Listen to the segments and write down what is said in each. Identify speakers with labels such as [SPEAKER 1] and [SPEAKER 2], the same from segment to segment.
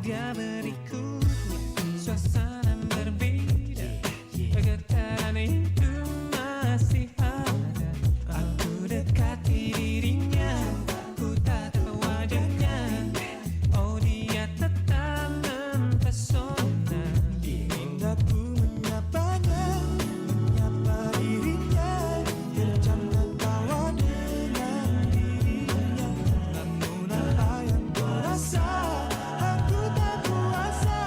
[SPEAKER 1] dia berikutnya, suasana berbeda, getaran itu masih ada. Aku dekati dirinya, ku tatap wajahnya, oh dia tetap mempesona.
[SPEAKER 2] Ingin aku menyapanya, menyapa dirinya, terjam tertawa dengan dirinya. Namun apa yang kurasa, aku tak kuasa,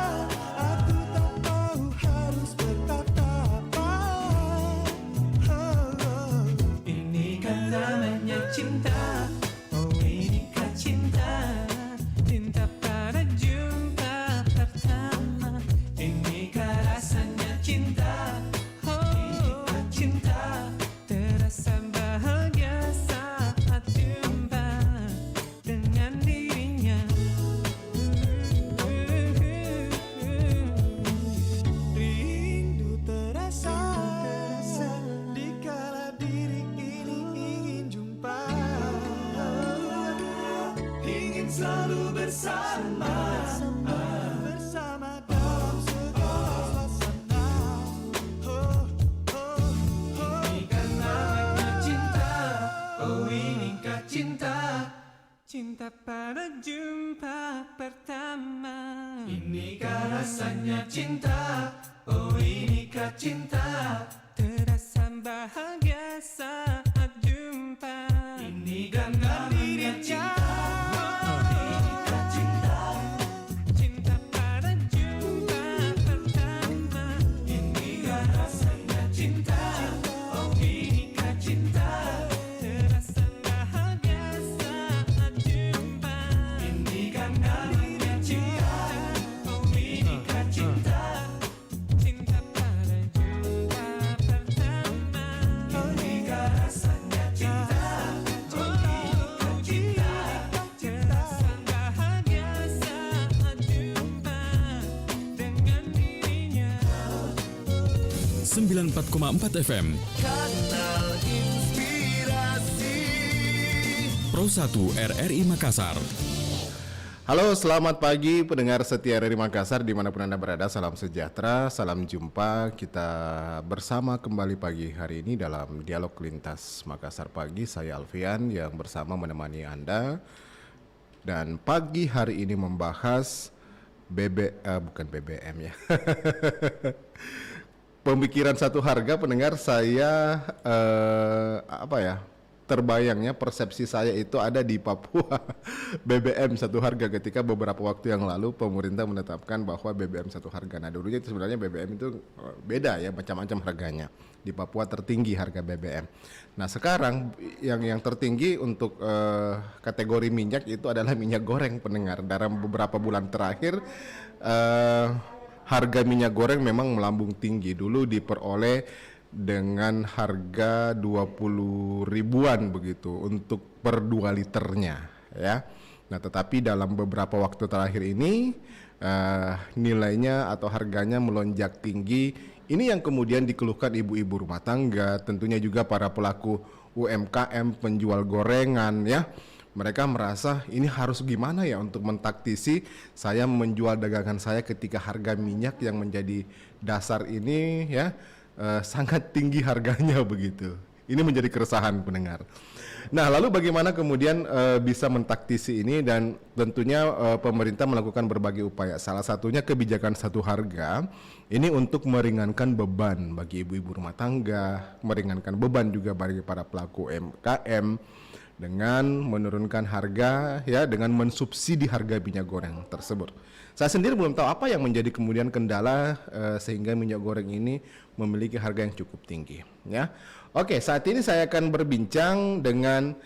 [SPEAKER 2] aku tak tahu harus berkata apa.
[SPEAKER 1] Ini kan namanya cinta, oh inikah cinta, cinta pada jumpa pertama. Inikah rasanya cinta, oh cinta, terasa bahagia saat jumpa dengan dirinya.
[SPEAKER 2] Rindu terasa dikala diri ini ingin jumpa, ingin selalu bersama dalam segala suasana.
[SPEAKER 1] Ini kan namanya cinta, oh inikah cinta, cinta pada jumpa pertama. Inikah rasanya cinta, oh inikah cinta, terasa bahagia saat jumpa. Ini kan namanya cinta, oh inikah cinta, cinta pada jumpa pertama. Inikah rasanya cinta, oh inikah cinta, terasa bahagia saat jumpa. Ini kan namanya cinta, oh inikah cinta, cinta pada jumpa pertama. Inikah rasanya cinta, oh inikah cinta, terasa bahagia saat jumpa dengan dirinya.
[SPEAKER 3] 94,4 FM
[SPEAKER 2] Kanal Inspirasi.
[SPEAKER 3] Pro 1 RRI Makassar.
[SPEAKER 4] Halo, selamat pagi pendengar setia RRI Makassar dimanapun Anda berada, salam sejahtera, salam jumpa. Kita bersama kembali pagi hari ini dalam Dialog Lintas Makassar Pagi. Saya Alfian yang bersama menemani Anda. Dan pagi hari ini membahas bukan BBM ya. Pemikiran satu harga pendengar saya terbayangnya persepsi saya itu ada di Papua. BBM satu harga ketika beberapa waktu yang lalu pemerintah menetapkan bahwa BBM satu harga. Nah dulunya itu sebenarnya BBM itu beda ya, macam-macam harganya. Di Papua tertinggi harga BBM. Nah sekarang yang tertinggi untuk kategori minyak itu adalah minyak goreng pendengar. Dalam beberapa bulan terakhir harga minyak goreng memang melambung tinggi. Dulu diperoleh dengan harga 20 ribuan begitu untuk per 2 liternya ya. Nah tetapi dalam beberapa waktu terakhir ini nilainya atau harganya melonjak tinggi. Ini yang kemudian dikeluhkan ibu-ibu rumah tangga, tentunya juga para pelaku UMKM penjual gorengan ya. Mereka merasa ini harus gimana ya untuk mentaktisi saya menjual dagangan saya ketika harga minyak yang menjadi dasar ini ya sangat tinggi harganya begitu. Ini menjadi keresahan pendengar. Nah, lalu bagaimana kemudian bisa mentaktisi ini, dan tentunya pemerintah melakukan berbagai upaya. Salah satunya kebijakan satu harga ini untuk meringankan beban bagi ibu-ibu rumah tangga, meringankan beban juga bagi para pelaku UMKM dengan menurunkan harga ya, dengan mensubsidi harga minyak goreng tersebut. Saya sendiri belum tahu apa yang menjadi kemudian kendala sehingga minyak goreng ini memiliki harga yang cukup tinggi ya. Oke, saat ini saya akan berbincang dengan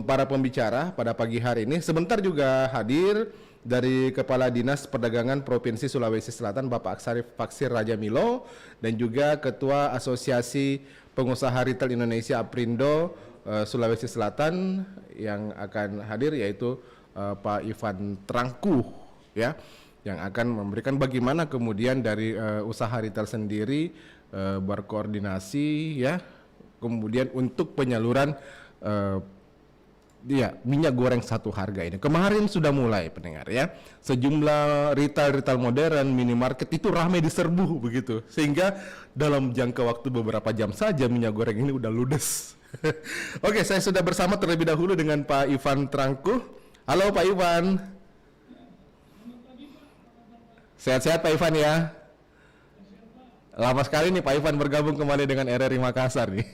[SPEAKER 4] para pembicara pada pagi hari ini. Sebentar juga hadir dari Kepala Dinas Perdagangan Provinsi Sulawesi Selatan Bapak Aksari Faksir Raja Milo, dan juga Ketua Asosiasi Pengusaha Retail Indonesia Aprindo Sulawesi Selatan yang akan hadir, yaitu Pak Ivan Trangkuh ya, yang akan memberikan bagaimana kemudian dari usaha retail sendiri berkoordinasi ya, kemudian untuk penyaluran Iya, minyak goreng satu harga ini. Kemarin sudah mulai pendengar ya. Sejumlah retail modern, minimarket itu ramai diserbu begitu. Sehingga dalam jangka waktu beberapa jam saja minyak goreng ini udah ludes. Oke, saya sudah bersama terlebih dahulu dengan Pak Ivan Trangkuh. Halo Pak Ivan. Sehat-sehat Pak Ivan ya. Lama sekali nih Pak Ivan bergabung kembali dengan RRI Makassar nih.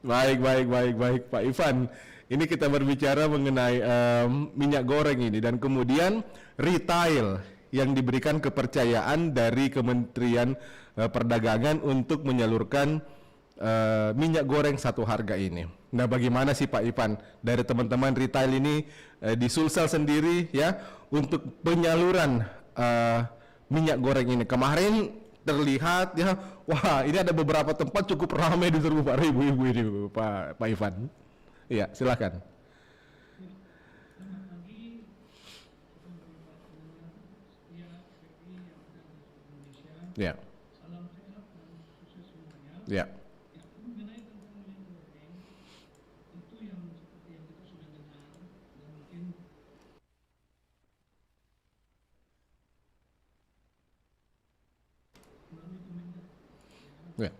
[SPEAKER 4] Baik Pak Ivan. Ini kita berbicara mengenai minyak goreng ini dan kemudian retail yang diberikan kepercayaan dari Kementerian Perdagangan untuk menyalurkan minyak goreng satu harga ini. Nah, bagaimana sih Pak Ivan dari teman-teman retail ini di Sulsel sendiri ya untuk penyaluran minyak goreng ini? Kemarin terlihat ya, wah ini ada beberapa tempat cukup ramai diserbu para ibu-ibu ini Pak Ivan. Iya, silakan. Ya. Ya. Ya.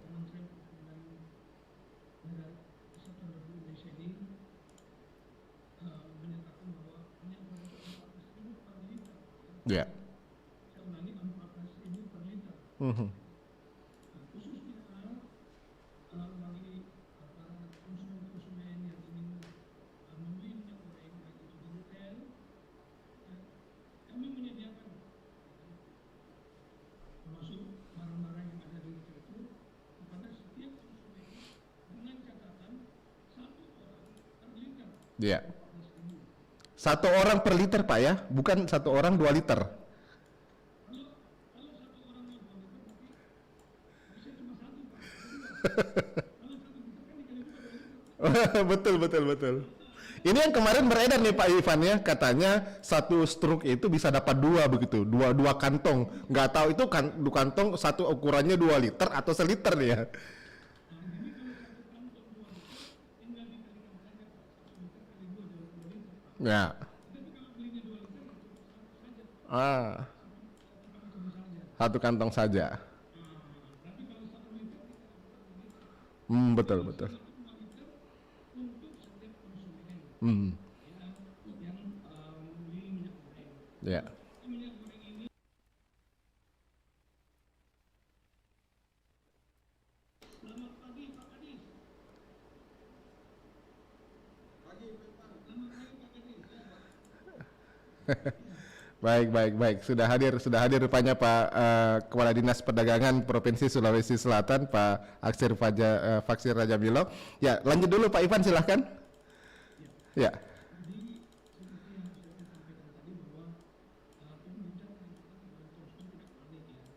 [SPEAKER 4] Ya. Mhm. Ya. Satu orang per liter Pak ya, bukan satu orang 2 liter. Betul. Ini yang kemarin beredar nih Pak Ivan ya, katanya satu struk itu bisa dapat 2 begitu, dua kantong. Nggak tahu itu kantong satu ukurannya 2 liter atau seliter nih ya. Ya. Satu kantong saja. Betul. Ya. Baik. Sudah hadir rupanya Pak Kepala Dinas Perdagangan Provinsi Sulawesi Selatan, Pak Faksir Rajamilo. Ya, lanjut dulu Pak Ivan, silahkan. Ya.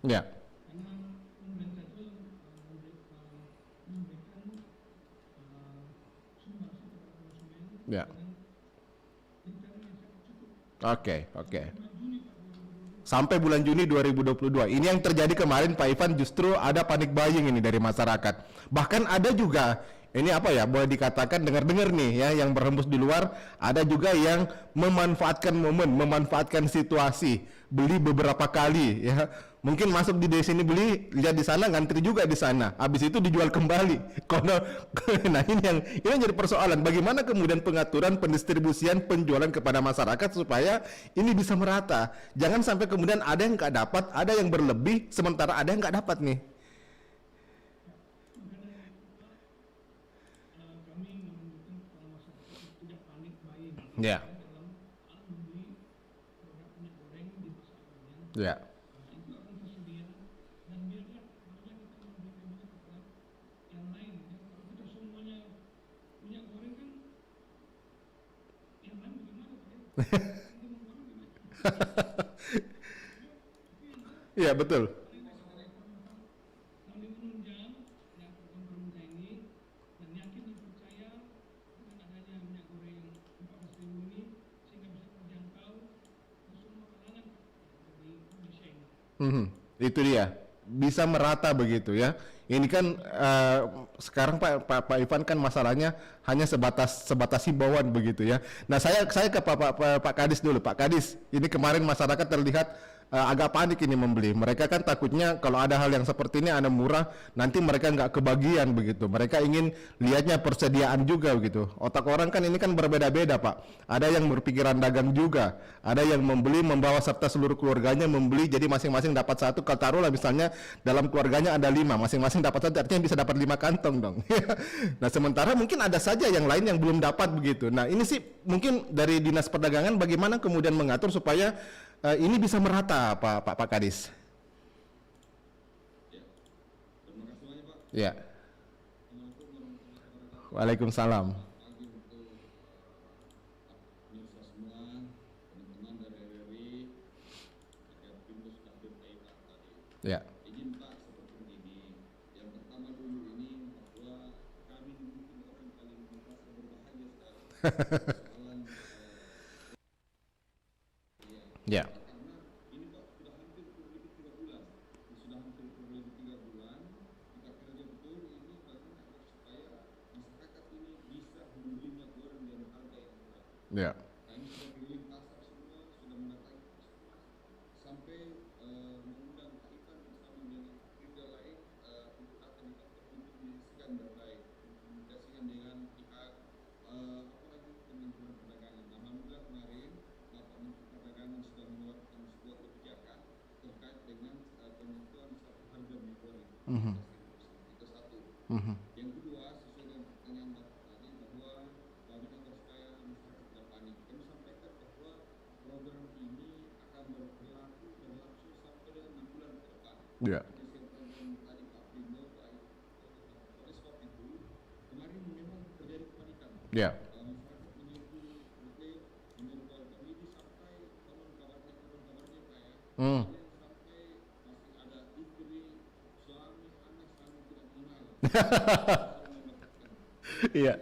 [SPEAKER 4] Ya. Ya. Oke. Sampai bulan Juni 2022. Ini yang terjadi kemarin Pak Ivan, justru ada panik buying ini dari masyarakat. Bahkan ada juga, ini apa ya, boleh dikatakan dengar-dengar nih ya, yang berhembus di luar, ada juga yang memanfaatkan momen, memanfaatkan situasi, beli beberapa kali ya. Mungkin masuk di sini beli, lihat di sana, ngantri juga di sana, habis itu dijual kembali. Nah ini yang jadi persoalan, bagaimana kemudian pengaturan, pendistribusian, penjualan kepada masyarakat supaya ini bisa merata. Jangan sampai kemudian ada yang nggak dapat, ada yang berlebih, sementara ada yang nggak dapat nih. Ya. Ya. Iya betul. Itu dia, bisa merata begitu ya. Ini kan sekarang Pak Ivan kan masalahnya hanya sebatas himbauan begitu ya. Nah saya ke Pak Kadis dulu. Pak Kadis, ini kemarin masyarakat terlihat agak panik ini membeli. Mereka kan takutnya kalau ada hal yang seperti ini ada murah, nanti mereka nggak kebagian begitu. Mereka ingin lihatnya persediaan juga begitu. Otak orang kan ini kan berbeda-beda Pak. Ada yang berpikiran dagang juga, ada yang membeli membawa serta seluruh keluarganya membeli, jadi masing-masing dapat satu. Kalau taruhlah misalnya dalam keluarganya ada 5, masing-masing dapat satu, artinya bisa dapat 5 kantong dong. Nah sementara mungkin ada saja yang lain yang belum dapat begitu. Nah ini sih mungkin dari Dinas Perdagangan bagaimana kemudian mengatur supaya ini bisa merata Pak Kadis. Ya. Waalaikumsalam. Ya.
[SPEAKER 5] Izin Pak seperti ini. Yang pertama dulu ini bahwa kami mungkin orang paling merasa berbahagia sekarang. Soalan
[SPEAKER 4] Ya.
[SPEAKER 5] karena ini Pak sudah hampir kurang lebih 3 bulan. Sudah hampir kurang lebih 3 bulan. Kita kerja betul ini bagaimana agar supaya masyarakat ini bisa membeli minyak goreng dengan harga yang murah.
[SPEAKER 4] Ya.
[SPEAKER 5] Kami sudah keliling pasar semua, sudah mendatangi semua, sampai mengundang Pak Ivan bersama dengan retail lain untuk akan dikomunikasikan baik, komunikasikan dengan pihak apalagi Kementerian Perdagangan. Alhamdulillah kemarin Bapak Menteri Perdagangan sudah mengeluarkan sebuah kebijakan terkait dengan penentuan satu harga minyak goreng. Itu satu. Yang kedua, sesuai dengan Bapak tadi bahwa bagaimana supaya masyarakat tidak panik. Kami sampaikan bahwa program ini akan berlangsung sampai dengan 6 bulan ke depan.
[SPEAKER 4] Ya.
[SPEAKER 5] Tadi Pak Primo, oleh sebab itu kemarin memang terjadi kepanikan.
[SPEAKER 4] Ya.
[SPEAKER 5] Masyarakat menunggu retail, menunggu kami ini sampai konon kabarnya Pak ya.
[SPEAKER 4] Hmm.
[SPEAKER 5] Yang sampai masih ada istri, suami, anak saling tidak mengenal.
[SPEAKER 4] Iya.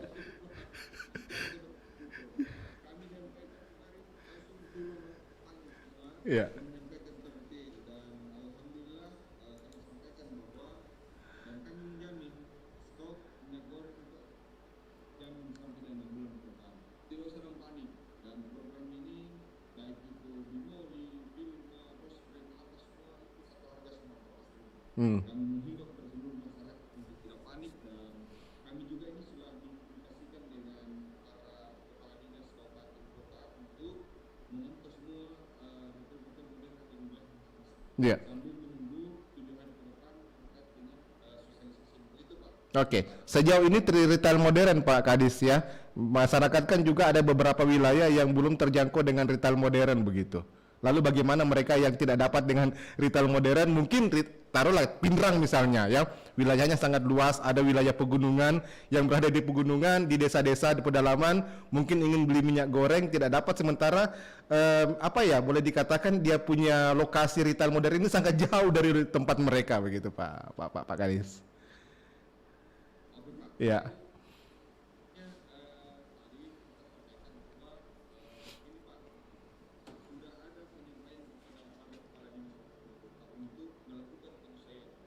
[SPEAKER 5] Kami sampaikan kemarin langsung turun panik semua.
[SPEAKER 4] Iya.
[SPEAKER 5] Menyampaikan seperti dan alhamdulillah kami sampaikan bahwa dan kami menjamin stok minyak goreng untuk jamin sampai dengan 6 bulan ke depan. Tidak usah dalam panik dan program ini baik itu di Moli, Bilma, Rosbrand, apa semua itu satu harga semua pasti. Kami menghimbau kepada seluruh masyarakat untuk tidak panik dan kami juga ini sudah dikomunikasikan dengan para kepala dinas kabupaten kota untuk memantau semua betul-betul modern di wilayah masing-masing.
[SPEAKER 4] Iya.
[SPEAKER 5] Sambil menunggu 7 hari ke depan terkait dengan sosialisasi itu Pak.
[SPEAKER 4] Oke, sejauh ini retail modern Pak Kadis ya, masyarakat kan juga ada beberapa wilayah yang belum terjangkau dengan retail modern begitu. Lalu bagaimana mereka yang tidak dapat dengan retail modern, mungkin taruhlah Pindrang misalnya ya, wilayahnya sangat luas, ada wilayah pegunungan, yang berada di pegunungan, di desa-desa, di pedalaman, mungkin ingin beli minyak goreng tidak dapat, sementara apa ya, boleh dikatakan dia punya lokasi retail modern ini sangat jauh dari tempat mereka begitu Pak Kadis. Iya.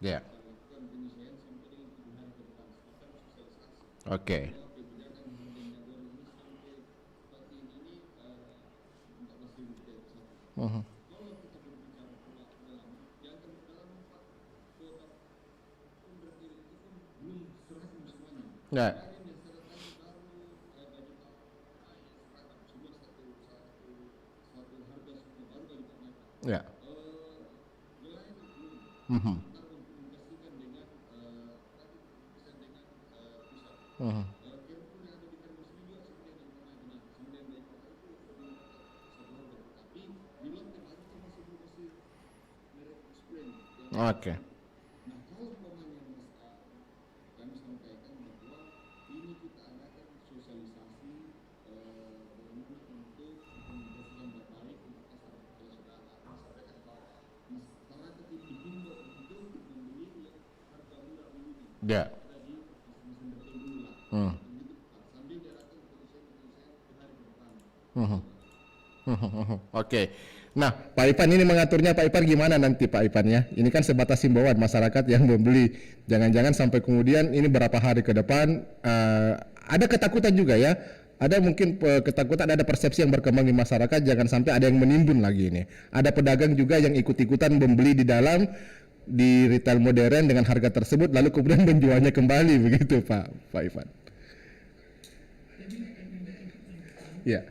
[SPEAKER 4] Ya. Oke. Ya. Ya. Oke.
[SPEAKER 5] Nah, kalau umpamanya kami sampaikan bahwa ini kita adakan sosialisasi bagaimana untuk mengkomunikasikan baik untuk saudara. Sampaikan bahwa masyarakat ini dihimbau untuk membeli yang harga murah dulu nih.
[SPEAKER 4] Ya.
[SPEAKER 5] Ada di masing-masing betul dulu lah. Begitu Pak. Sambil diadakan penyelesaian di hari ke depan.
[SPEAKER 4] Oke. Nah, Pak Ipan ini mengaturnya Pak Ipan gimana nanti Pak Ipan ya? Ini kan sebatas himbauan masyarakat yang membeli. Jangan-jangan sampai kemudian ini berapa hari ke depan ada ketakutan juga ya. Ada mungkin ketakutan, ada persepsi yang berkembang di masyarakat, jangan sampai ada yang menimbun lagi ini. Ada pedagang juga yang ikut-ikutan membeli di dalam di retail modern dengan harga tersebut lalu kemudian menjualnya kembali begitu Pak Ivan. Ya.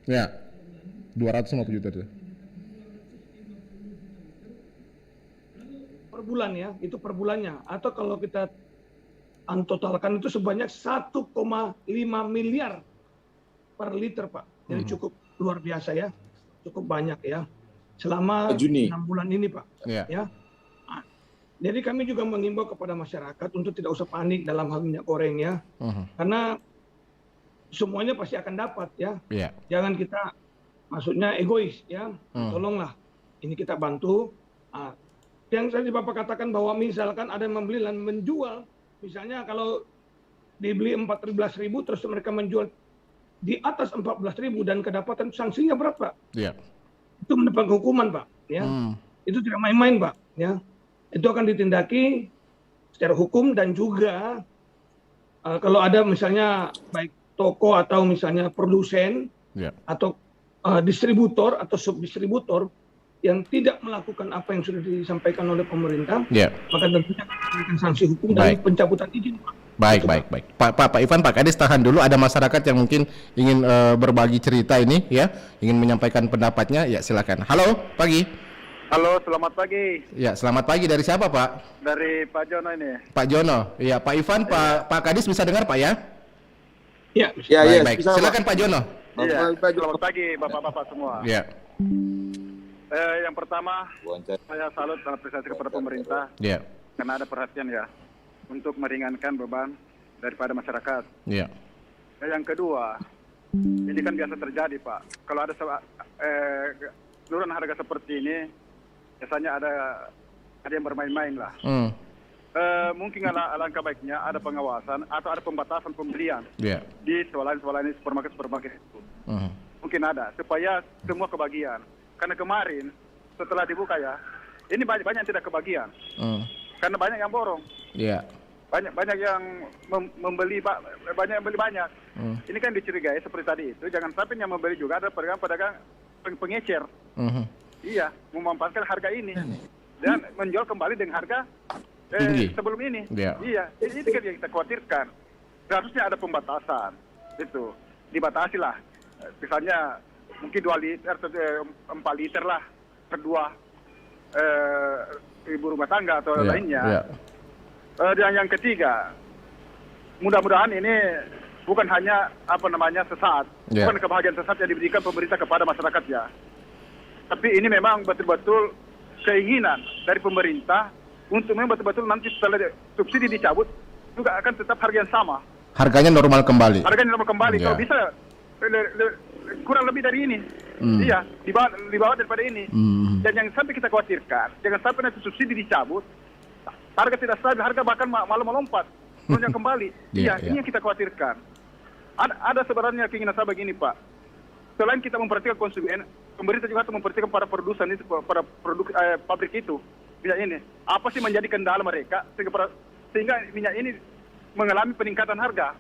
[SPEAKER 4] Ya. 250 juta itu.
[SPEAKER 6] Per bulan ya, itu per bulannya. Atau kalau kita totalkan itu sebanyak 1,5 miliar per liter Pak. Jadi cukup luar biasa ya, cukup banyak ya. Selama 6 bulan ini Pak. Ya. Nah, jadi kami juga mengimbau kepada masyarakat untuk tidak usah panik dalam hal minyak goreng ya. Karena semuanya pasti akan dapat ya. Jangan kita maksudnya egois ya. Tolonglah ini kita bantu. Yang tadi Bapak katakan bahwa misalkan ada yang membeli dan menjual, misalnya kalau dibeli 14.000 terus mereka menjual di atas 14.000 dan kedapatan sanksinya berat Pak. Itu mendapat hukuman Pak. Ya, itu tidak main-main Pak. Ya, itu akan ditindaki secara hukum dan juga kalau ada misalnya baik toko atau misalnya produsen atau distributor atau subdistributor yang tidak melakukan apa yang sudah disampaikan oleh pemerintah, maka tentunya akan sanksi hukum dan pencabutan izin.
[SPEAKER 4] Baik. Pak Ivan, Pak Kadis tahan dulu. Ada masyarakat yang mungkin ingin berbagi cerita ini, ya, ingin menyampaikan pendapatnya. Ya, silakan. Halo, pagi.
[SPEAKER 7] Halo, selamat pagi.
[SPEAKER 4] Ya, selamat pagi. Dari siapa, Pak?
[SPEAKER 7] Dari Pak Jono ini.
[SPEAKER 4] Pak Jono. Iya, Pak Ivan, Pak Kadis bisa dengar, Pak ya?
[SPEAKER 6] Ya,
[SPEAKER 4] baik. Silakan Pak Jono.
[SPEAKER 7] Iya, selamat pagi Bapak-bapak semua.
[SPEAKER 4] Ya.
[SPEAKER 7] Yang pertama, saya salut dan apresiasi kepada pemerintah karena ada perhatian ya untuk meringankan beban daripada masyarakat. Yang kedua, ini kan biasa terjadi Pak. Kalau ada penurunan harga seperti ini, biasanya ada yang bermain-main lah. Mungkin alangkah baiknya ada pengawasan atau ada pembatasan pembelian di swalayan supermarket itu. Mungkin ada supaya semua kebagian. Karena kemarin setelah dibuka ya, ini banyak yang tidak kebagian. Karena banyak yang borong. Banyak yang membeli banyak yang beli banyak. Ini kan dicurigai seperti tadi itu. Jangan sampai yang membeli juga ada pedagang pengecer. Iya, memanfaatkan harga ini dan menjual kembali dengan harga sebelum ini. Iya, ini kan yang kita khawatirkan. Seharusnya ada pembatasan. Itu dibatasi lah. Misalnya mungkin 2 liter atau 4 liter lah per 2 ibu rumah tangga atau lainnya. Dan yang ketiga, mudah-mudahan ini bukan hanya sesaat, bukan kebahagiaan sesaat yang diberikan pemerintah kepada masyarakat ya. Tapi ini memang betul-betul keinginan dari pemerintah untuk memang betul-betul nanti setelah subsidi dicabut juga akan tetap harga yang sama. Harganya normal kembali. Kalau bisa kurang lebih dari ini. Iya, di bawah daripada ini. Dan yang sampai kita khawatirkan, jangan sampai nanti subsidi dicabut, harga tidak stabil, harga bahkan malah melompat, melonjak kembali. Ini yang kita khawatirkan. Ada sebenarnya keinginan saya begini Pak. Selain kita memperhatikan konsumen, pemerintah juga harus memperhatikan para produsen itu, para produk pabrik itu. Minyak ini, apa sih menjadi kendala mereka sehingga minyak ini mengalami peningkatan harga?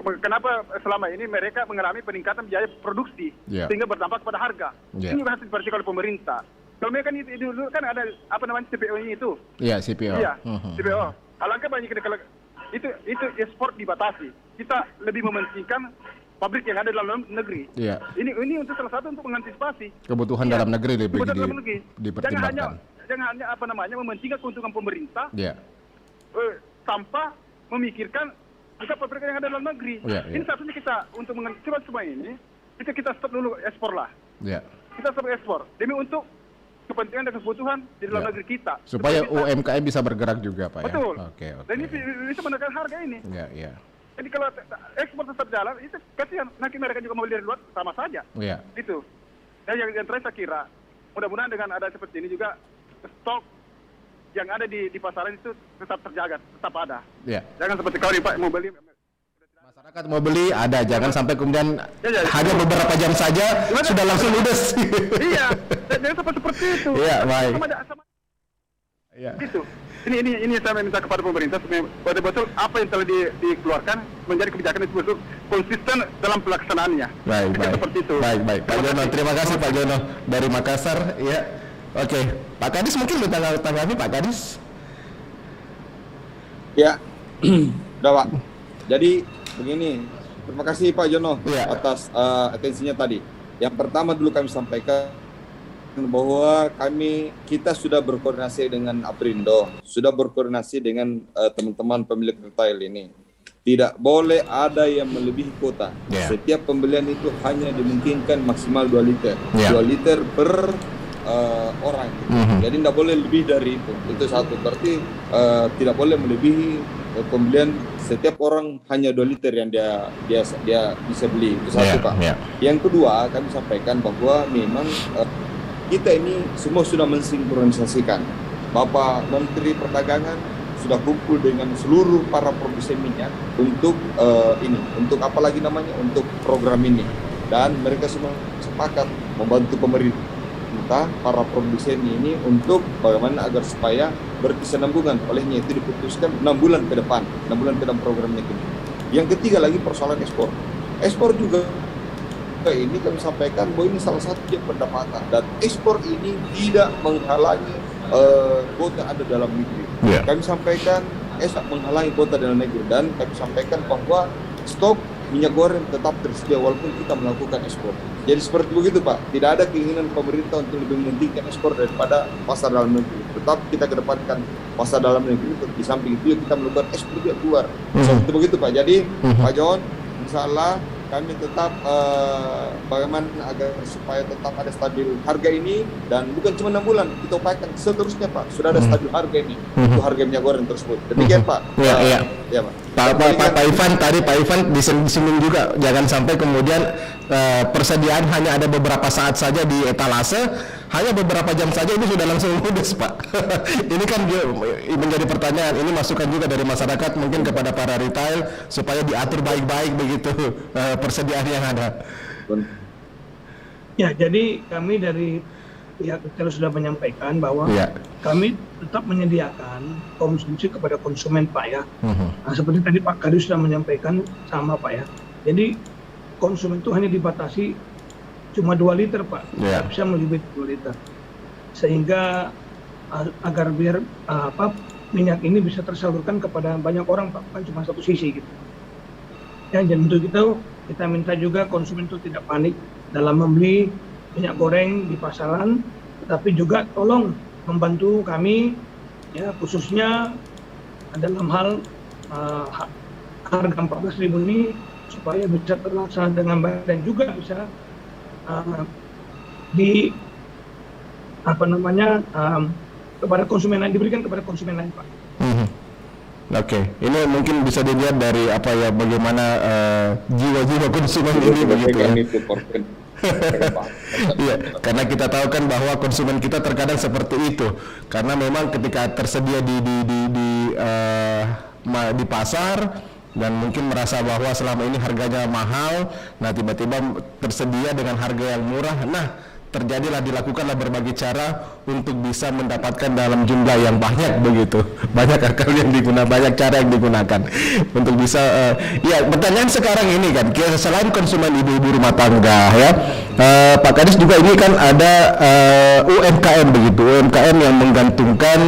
[SPEAKER 7] Kenapa selama ini mereka mengalami peningkatan biaya produksi sehingga berdampak pada harga? Ini juga harus diperhatikan oleh pemerintah. Kalau mereka kan dulu kan ada CPO ini itu. CPO. CPO. Alangkah banyak kalau itu ekspor dibatasi. Kita lebih mementingkan pabrik yang ada dalam negeri. Ini untuk salah satu untuk mengantisipasi kebutuhan dalam negeri lebih dipertimbangkan. Jangan hanya mementingkan keuntungan pemerintah tanpa memikirkan juga pabrik yang ada dalam negeri. Ini satunya kita untuk mengantisipasi semua ini, kita stop dulu ekspor lah. Kita stop ekspor demi untuk kepentingan dan kebutuhan di dalam negeri kita. Supaya UMKM bisa bergerak juga, Pak. Betul. Dan ini bisa menekan harga ini. Jadi kalau ekspor tetap jalan, itu kasihan. Nanti mereka juga mau beli dari luar, sama saja. Itu. Dan yang terakhir saya kira, mudah-mudahan dengan ada seperti ini juga stok yang ada di pasaran itu tetap terjaga, tetap ada. Jangan seperti kalau Pak mau beli
[SPEAKER 4] Masyarakat mau beli ada, jangan sampai kemudian hanya beberapa jam saja sudah langsung ludes.
[SPEAKER 7] Iya, jangan sampai seperti itu.
[SPEAKER 4] Iya, baik.
[SPEAKER 7] Sama
[SPEAKER 4] Iya.
[SPEAKER 7] itu. Ini saya minta kepada pemerintah betul-betul apa yang telah dikeluarkan menjadi kebijakan itu betul konsisten dalam pelaksanaannya.
[SPEAKER 4] Baik.
[SPEAKER 7] Seperti itu.
[SPEAKER 4] Baik. Pak Jono, terima kasih Pak Jono dari Makassar. Ya, oke. Pak Kadis mungkin tanggapi Pak Kadis.
[SPEAKER 8] Ya, udah Pak. Jadi begini, terima kasih Pak Jono atas atensinya tadi. Yang pertama dulu kami sampaikan bahwa kita sudah berkoordinasi dengan Aprindo, sudah berkoordinasi dengan teman-teman pemilik retail ini. Tidak boleh ada yang melebihi kuota. Setiap pembelian itu hanya dimungkinkan maksimal 2 liter. 2 liter per orang. Jadi tidak boleh lebih dari itu. Itu satu. Berarti tidak boleh melebihi pembelian, setiap orang hanya 2 liter yang dia bisa beli. Itu satu Pak. Yang kedua, kami sampaikan bahwa memang kita ini semua sudah mensinkronisasikan. Bapak Menteri Perdagangan sudah kumpul dengan seluruh para produsen minyak untuk untuk untuk program ini, dan mereka semua sepakat membantu pemerintah para produsen ini untuk bagaimana agar supaya berkesinambungan. Olehnya itu diputuskan 6 bulan ke depan programnya ini. Yang ketiga lagi persoalan ekspor juga. Ini kami sampaikan bahwa ini salah satu pendapatan, dan ekspor ini tidak menghalangi kuota ada dalam negeri. Kami sampaikan menghalangi kuota dalam negeri, dan kami sampaikan bahwa stok minyak goreng tetap tersedia walaupun kita melakukan ekspor. Jadi seperti begitu Pak, tidak ada keinginan pemerintah untuk lebih mementingkan ekspor daripada pasar dalam negeri. Tetap kita kedepankan pasar dalam negeri, di samping itu kita melakukan ekspor juga keluar. Seperti begitu Pak. Jadi Pak John, insya Allah kami tetap bagaimana agar supaya tetap ada stabil harga ini, dan bukan cuma 6 bulan, kita upayakan seterusnya Pak, sudah ada stabil harga ini untuk harga minyak goreng tersebut. Demikian Pak. Ya Pak. Pak Ivan disinggung juga, jangan sampai kemudian persediaan hanya ada beberapa saat saja di etalase, hanya beberapa jam saja ini sudah langsung ludes Pak. Ini kan menjadi pertanyaan, ini masukan juga dari masyarakat mungkin kepada para retail supaya diatur baik-baik begitu persediaan yang ada. Ya, jadi kami dari pihak retail sudah menyampaikan bahwa kami tetap menyediakan konsumsi kepada konsumen Pak ya. Nah, seperti tadi Pak Kadis sudah menyampaikan sama Pak ya. Jadi konsumen itu hanya dibatasi cuma 2 liter Pak, tidak bisa melebihi 2 liter. Sehingga agar biar minyak ini bisa tersalurkan kepada banyak orang Pak, bukan cuma satu sisi gitu. Ya, dan untuk itu kita minta juga konsumen itu tidak panik dalam membeli minyak goreng di pasaran, tetapi juga tolong membantu kami ya, khususnya dalam hal harga 14.000 ini supaya bisa terlaksana dengan baik, dan juga bisa kepada konsumen lain, diberikan kepada konsumen lain Pak. Oke, ini mungkin bisa dilihat dari bagaimana jiwa-jiwa konsumen ini begitu ya. Iya, karena kita tahu kan bahwa konsumen kita terkadang seperti itu, karena memang ketika tersedia di pasar dan mungkin merasa bahwa selama ini harganya mahal, nah tiba-tiba tersedia dengan harga yang murah, dilakukanlah berbagai cara untuk bisa mendapatkan dalam jumlah yang banyak begitu. Banyak akal yang digunakan, banyak cara yang digunakan untuk bisa pertanyaan sekarang ini kan, selain konsumen ibu-ibu rumah tangga ya, Pak Kadis juga ini kan ada UMKM begitu, UMKM yang menggantungkan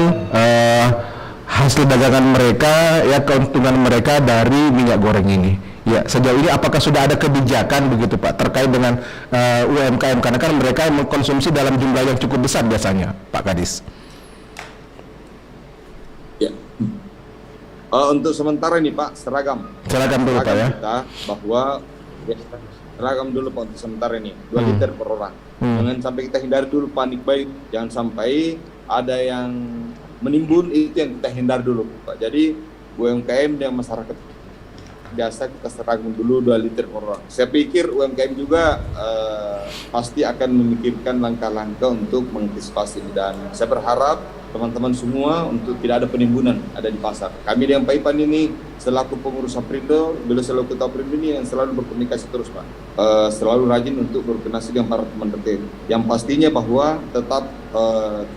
[SPEAKER 8] hasil dagangan mereka ya, keuntungan mereka dari minyak goreng ini. Ya, sejauh ini apakah sudah ada kebijakan begitu Pak terkait dengan UMKM, karena kan mereka mengkonsumsi dalam jumlah yang cukup besar biasanya, Pak Kadis? Ya, untuk sementara ini Pak seragam dulu Pak ya. Kita bahwa seragam dulu Pak untuk sementara ini 2 liter per orang. Jangan sampai kita hindari dulu panik buying, jangan sampai ada yang menimbun, itu yang kita hindar dulu Pak. Jadi UMKM dan masyarakat biasa kita seragam dulu 2 liter per orang. Saya pikir UMKM juga pasti akan memikirkan langkah-langkah untuk mengantisipasi ini, dan saya berharap teman-teman semua untuk tidak ada penimbunan ada di pasar. Kami dengan Pak Ipan ini selaku pengurus Aprindo, beliau selaku ketua Aprindo ini yang selalu berkomunikasi terus Pak, selalu rajin untuk berkoordinasi dengan para teman retail. Yang pastinya bahwa tetap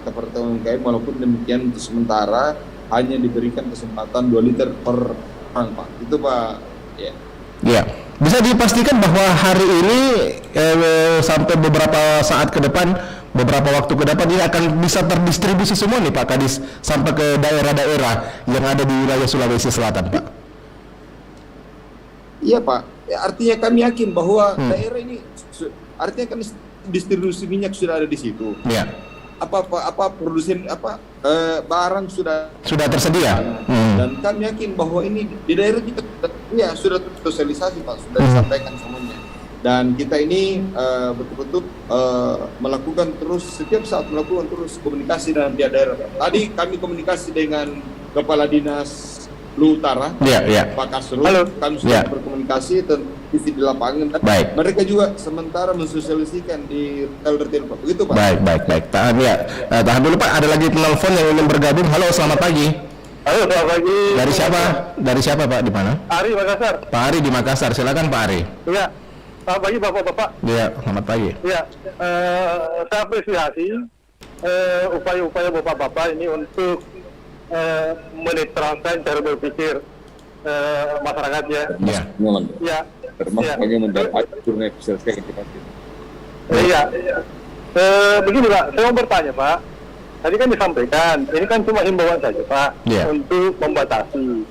[SPEAKER 8] kita pertemuan UMKM walaupun demikian untuk sementara hanya diberikan kesempatan 2 liter per orang Pak. Itu Pak. Ya.
[SPEAKER 9] Ya. Bisa dipastikan bahwa hari ini sampai beberapa saat ke depan, beberapa waktu ke depan ini akan bisa terdistribusi semua nih Pak Kadis sampai ke daerah-daerah yang ada di wilayah Sulawesi Selatan Pak.
[SPEAKER 8] Iya Pak, ya, artinya kami yakin bahwa daerah ini artinya kan distribusi minyak sudah ada di situ.
[SPEAKER 9] Ya.
[SPEAKER 8] Apa produsen barang sudah
[SPEAKER 9] tersedia.
[SPEAKER 8] Dan kami yakin bahwa ini di daerah kita sudah tersosialisasi Pak, sudah disampaikan semuanya. Dan kita ini betul-betul melakukan terus setiap saat melakukan terus komunikasi dengan pihak daerah. Tadi kami komunikasi dengan Kepala Dinas Lu Utara, Pak Kasrul. Kami sudah berkomunikasi di lapangan. Dan mereka juga sementara mensosialisasikan di retail Pak. Begitu Pak.
[SPEAKER 9] Baik. Tahan dulu Pak. Ada lagi penelpon yang ingin bergabung. Halo, selamat pagi.
[SPEAKER 10] Halo, selamat pagi.
[SPEAKER 9] Dari siapa Pak? Di mana?
[SPEAKER 10] Ari Makassar.
[SPEAKER 9] Pak Ari di Makassar. Silakan Pak Ari.
[SPEAKER 10] Iya. Selamat pagi Bapak-bapak.
[SPEAKER 9] Iya, selamat pagi.
[SPEAKER 10] Iya. Saya apresiasi upaya-upaya Bapak-bapak ini untuk menetralkan cara berpikir masyarakatnya. Iya.
[SPEAKER 8] Termasuk bagaimana mendapat selesai kita.
[SPEAKER 10] Iya. Begini Pak, saya mau bertanya Pak. Tadi kan disampaikan, ini kan cuma himbauan saja Pak, untuk membatasi.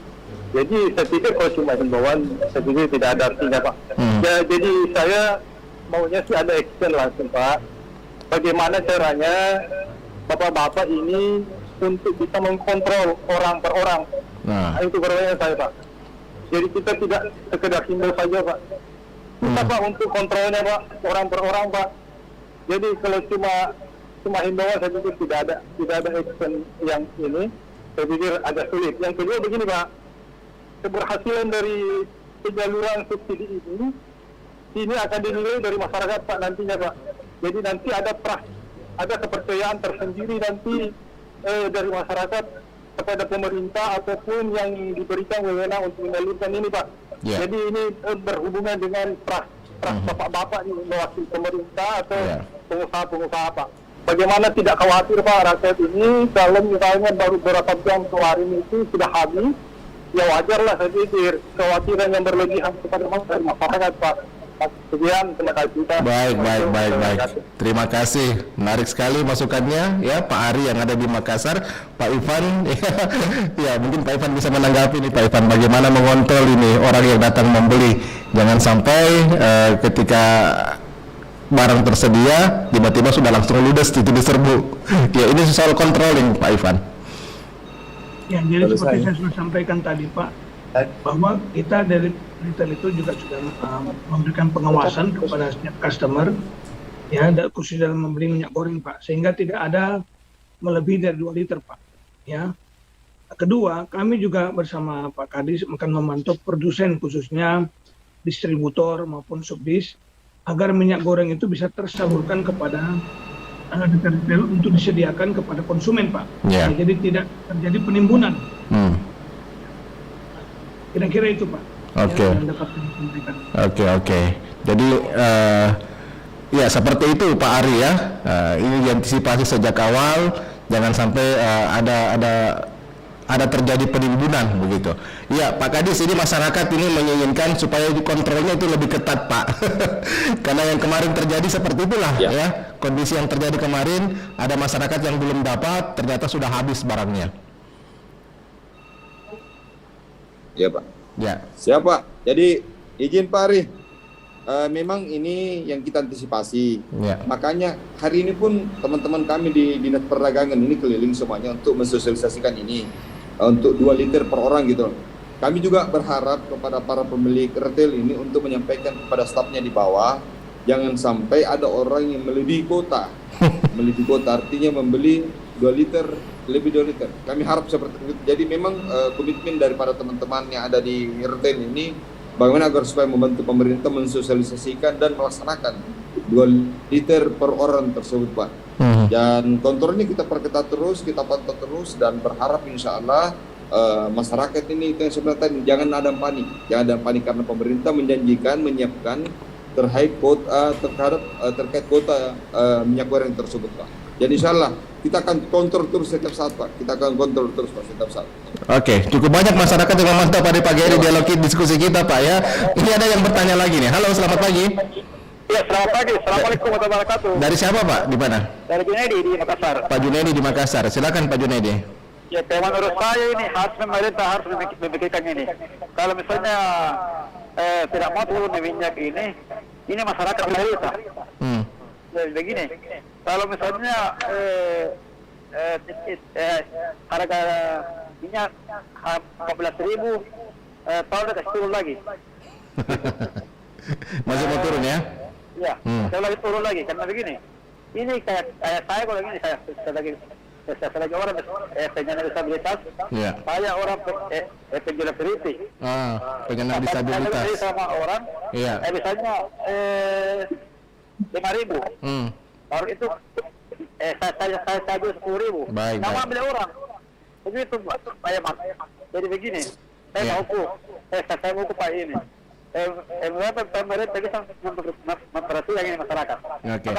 [SPEAKER 10] Jadi saya pikir kalau cuma himbauan, saya pikir tidak ada artinya Pak. Ya, jadi saya maunya sih ada action langsung Pak. Bagaimana caranya Bapak-bapak ini untuk bisa mengkontrol orang per orang. Nah, itu pertanyaan saya Pak. Jadi kita tidak sekedar himbau saja Pak. Kita Pak untuk kontrolnya Pak, orang per orang Pak. Jadi kalau cuma himbauan saya pikir tidak ada action yang ini, saya pikir agak sulit. Yang kedua begini Pak, keberhasilan dari penyaluran subsidi ini akan dinilai dari masyarakat Pak nantinya Pak. Jadi nanti ada kepercayaan tersendiri nanti dari masyarakat kepada pemerintah ataupun yang diberikan wewenang untuk menyalurkan ini Pak. Jadi ini berhubungan dengan trust bapak-bapak ini mewakili pemerintah atau pengusaha-pengusaha Pak. Bagaimana tidak khawatir Pak rakyat ini kalau misalnya baru beberapa jam kemarin itu sudah habis, ya wajarlah saya pikir kekhawatiran yang berlebihan kepada masyarakat Pak. Sekian, terima kasih Pak.
[SPEAKER 9] Baik. Terima kasih. Menarik sekali masukannya ya Pak Ari yang ada di Makassar. Pak Ivan, ya mungkin Pak Ivan bisa menanggapi nih Pak Ivan bagaimana mengontrol ini orang yang datang membeli. Jangan sampai ketika barang tersedia tiba-tiba sudah langsung ludes itu diserbu. Ya ini soal controlling Pak Ivan.
[SPEAKER 6] Ya, jadi seperti saya sudah sampaikan tadi Pak, bahwa kita dari retail itu juga sudah memberikan pengawasan kepada setiap customer, ya, khusus dalam membeli minyak goreng Pak, sehingga tidak ada melebihi dari 2 liter Pak. Ya. Kedua, kami juga bersama Pak Kadis akan memantau produsen khususnya distributor maupun subdis agar minyak goreng itu bisa tersalurkan kepada retail untuk disediakan kepada konsumen Pak. Ya, jadi tidak terjadi penimbunan. Kira-kira itu Pak.
[SPEAKER 9] Oke. Jadi ya seperti itu Pak Ari ya. Ini diantisipasi sejak awal, jangan sampai ada terjadi penimbunan begitu. Iya Pak Kadis, ini masyarakat ini menginginkan supaya kontrolnya itu lebih ketat Pak. Karena yang kemarin terjadi seperti itulah ya. Kondisi yang terjadi kemarin, ada masyarakat yang belum dapat, ternyata sudah habis barangnya.
[SPEAKER 8] Iya Pak.
[SPEAKER 9] Ya.
[SPEAKER 8] Siapa? Jadi izin Pak Ari, memang ini yang kita antisipasi. Makanya hari ini pun teman-teman kami di Dinas Perdagangan ini keliling semuanya untuk mensosialisasikan ini untuk 2 liter per orang gitu. Kami juga berharap kepada para pemilik retail ini untuk menyampaikan kepada stafnya di bawah, jangan sampai ada orang yang melebihi kuota. Melebihi kuota artinya membeli 2 liter, lebih 2 liter. Kami harap seperti itu. Jadi memang komitmen daripada teman-teman yang ada di retail ini bagaimana agar supaya membantu pemerintah mensosialisasikan dan melaksanakan 2 liter per orang tersebut Pak. Dan kontrol ini kita perketat terus, kita pantau terus, dan berharap insya Allah masyarakat ini itu yang sebenarnya tadi, jangan ada panik karena pemerintah menjanjikan menyiapkan terkait kuota minyak goreng tersebut, Pak. Jadi insya Allah kita akan kontrol terus setiap saat, Pak. Kita akan kontrol terus, Pak, setiap saat.
[SPEAKER 9] Oke, cukup banyak masyarakat yang memantau pada pagi hari dialog diskusi kita, Pak, ya. Ini ada yang bertanya lagi nih. Halo, selamat pagi.
[SPEAKER 10] Ya, selamat pagi. Assalamualaikum warahmatullahi wabarakatuh.
[SPEAKER 9] Dari siapa, Pak? Di mana?
[SPEAKER 10] Dari Junaidi di Makassar.
[SPEAKER 9] Pak Junaidi di Makassar. Silakan Pak Junaidi.
[SPEAKER 10] Ya, menurut saya ini pemerintah harus memikirkan ini. Kalau misalnya tidak mau turun minyak ini masyarakat menderita. Jadi begini, kalau misalnya harga minyak 14.000, tahun dekat turun lagi.
[SPEAKER 9] Masih mau turun ya?
[SPEAKER 10] Ya, saya lagi turun lagi karena begini. Ini kayak saya kalau gini saya lagi orang penyandang disabilitas. Saya orang penjual kritis.
[SPEAKER 9] Penyandang disabilitas.
[SPEAKER 10] Saya sama orang. Misalnya 5.000. Baru itu saya jual 10.000. Nama ambil orang. Begitu Pak. Jadi begini. Saya mau Pak ini. Pemerintah bisa memperhatikan ini masyarakat.
[SPEAKER 9] Oke.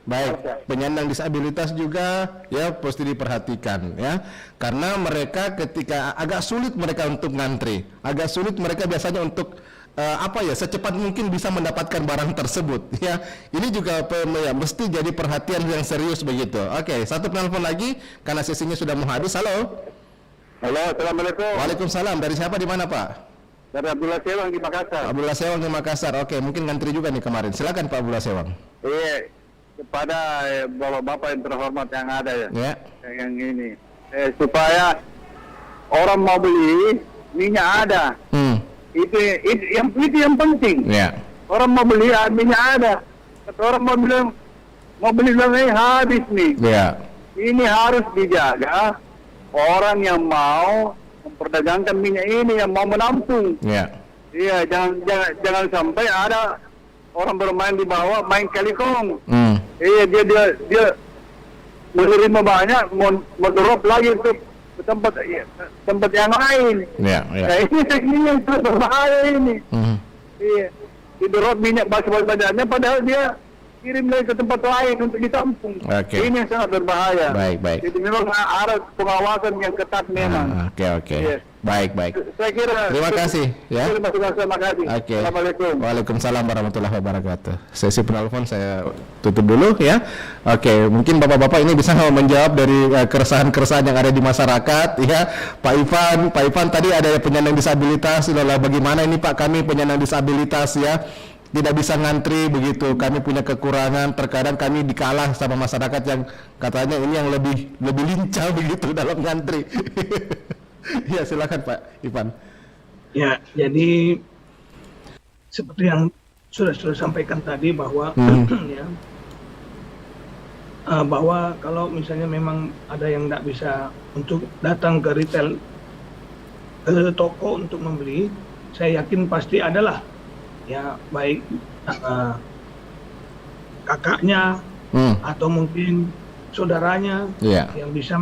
[SPEAKER 9] Baik. Penyandang disabilitas juga ya pasti diperhatikan ya, karena mereka ketika agak sulit mereka untuk ngantri, agak sulit mereka biasanya untuk secepat mungkin bisa mendapatkan barang tersebut ya. Ini juga mesti jadi perhatian yang serius begitu. Oke, satu penelpon lagi karena sesinya sudah mau habis. Halo.
[SPEAKER 10] Halo, assalamualaikum.
[SPEAKER 9] Waalaikumsalam. Dari siapa di mana, Pak?
[SPEAKER 10] Dari Abdullah Sewang di Makassar.
[SPEAKER 9] Abdullah Sewang di Makassar. Oke, mungkin ngantri juga nih kemarin. Silakan Pak Abdullah Sewang.
[SPEAKER 10] Iya, kepada bapak-bapak yang terhormat yang ada ya. Yang ini supaya orang mau beli minyak ada. Itu yang penting. Orang mau beli minyak ada. Orang mau beli lagi habis nih. Ini harus dijaga. Orang yang mau memperdagangkan minyak ini, yang mau menampung. Iya, jangan sampai ada orang bermain di bawah, main kalikong. Iya, dia menerima banyak, mau drop lagi ke tempat yang lain. Ini yang berbahaya ini. Iya, di drop minyak banyaknya, padahal dia kirim lagi ke tempat lain untuk ditampung. Ini yang sangat berbahaya.
[SPEAKER 9] Baik.
[SPEAKER 10] Jadi memang ada pengawasan yang ketat memang.
[SPEAKER 9] Oke. Baik.
[SPEAKER 10] Saya kira.
[SPEAKER 9] Terima kasih ya.
[SPEAKER 10] Terima kasih. Assalamualaikum.
[SPEAKER 9] Waalaikumsalam warahmatullahi wabarakatuh. Sesi penelpon saya tutup dulu ya. Oke, mungkin bapak-bapak ini bisa menjawab dari keresahan-keresahan yang ada di masyarakat ya. Pak Ivan tadi ada penyandang disabilitas. Bagaimana ini Pak, kami penyandang disabilitas ya, tidak bisa ngantri begitu, kami punya kekurangan, terkadang kami dikalah sama masyarakat yang katanya ini yang lebih lincah begitu dalam ngantri. Ya, silakan Pak Ivan.
[SPEAKER 6] Ya, jadi seperti yang sudah sampaikan tadi bahwa bahwa kalau misalnya memang ada yang tidak bisa untuk datang ke retail, ke toko untuk membeli, saya yakin pasti adalah ya, baik kakaknya atau mungkin saudaranya yang bisa